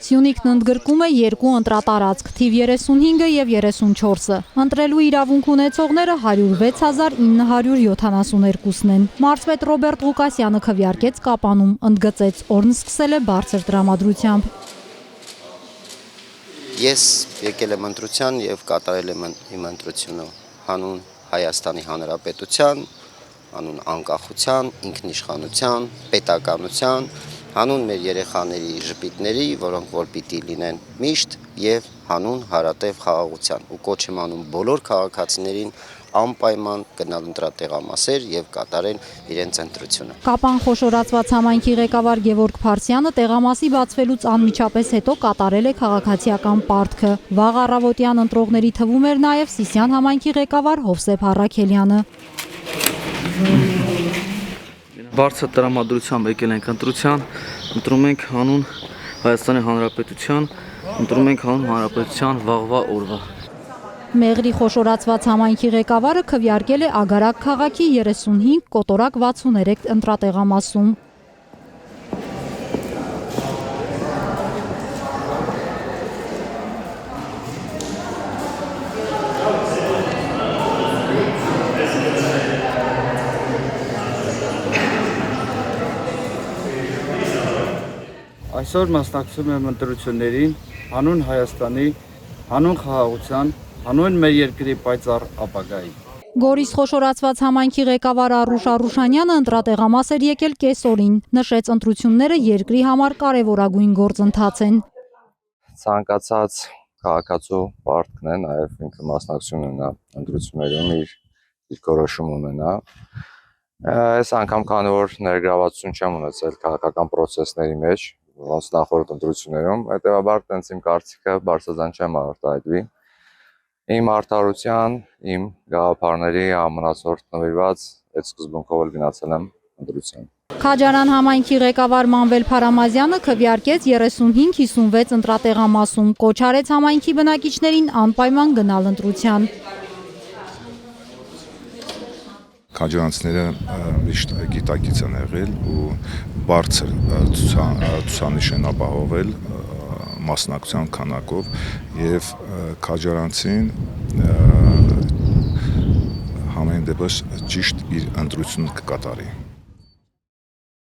Սյունիքն ընդգրկում է երկու ընտրատարածք, թիվ 35-ը և 34-ը։ Ընտրելու իրավունք ունեցողները 106,972-ն են։ Մարզպետ Ռոբերտ Ղուկասյանը քվեարկեց Կապանում, ընդգծեց, օրն սկսել է բարձր տրամադրությամբ։ Ես եկել եմ ընտրության և կատարել եմ իմ ընտրությունը հանուն Հայաստանի Հանրապետության, հանուն անկախության, ինքնիշխանության, պետականության, հանուն մեր երեխաների ժպիտների, որոնք որ պիտի լինեն միշտ և հանուն հարատև խաղաղության ու կոչ եմ անում բոլոր քաղաքացիներին անպայման գնալ ընտրատեղամասեր և կատարել իրենց ընտրությունը։ Կապան խոշորացված համայնքի ղեկավար Գևորգ Փարսյանը տեղամասի բացվելուց անմիջապես հետո կատարել է քաղաքացիական պարտքը։ Վաղ առավոտյան ընտրողների թվում էր նաև Սիսիան համայնքի ղեկավար Հովսեփ Առաքելյանը։ Բարձր տրամադրությամբ եկել ենք ընտրության, ընտրում ենք հանուն Հայաստանի Հանրապետության, ընտրում ենք հանուն Հանրապետության վաղվա օրվա։ Մեղրի խոշորացված համայնքի ղեկավարը քվեարկել է Ագարակ քաղաքի 35, Կոտորակ 63 ընտրատեղամասում։ Այսօր մասնակցում եմ ընտրություններին հանուն Հայաստանի, հանուն խաղաղության, հանուն մեր երկրի պայծառ ապագայի։ Գորիս խոշորացված համայնքի ղեկավար Արուշ Արուշանյանը ընտրատեղամաս էր եկել կեսօրին, նշեց ընտրությունները երկրի համար կարևորագույն գործընթաց են։ Ցանկացած քաղաքացու պարտքն է նաև ինքը մասնակցություն ունենա ընտրություններում, իր դիրքորոշում ունենա։ Այս անգամ քանի որ ներգրավվածություն չեմ ունեցել քաղաքական process-ների մեջ, ոնց նախորդ ընտրություններում, հետևաբար տենց իմ կարծիքը բարձրաձայն չեմ արտահայտվի։ Իմ արդարության, իմ գաղափարների ամենացորդ նվիրված այդ սկզբունքով էլ գնացել եմ ընտրության։ Քաջարան համայնքի ղեկավար Մանվել Փարամազյանը քվեարկեց 35-56 ընտրատեղամասում, կոչ արեց համայնքի բնակիչներին անպայման գնալ ընտրության։ Քաջարանցիները միշտ գիտակից են եղել ու բարձր ցուցանիշ են ապահովել մասնակցության քանակով և քաջարանցին համեն դեպս ճիշտ իր ընտրությունը կկատարի։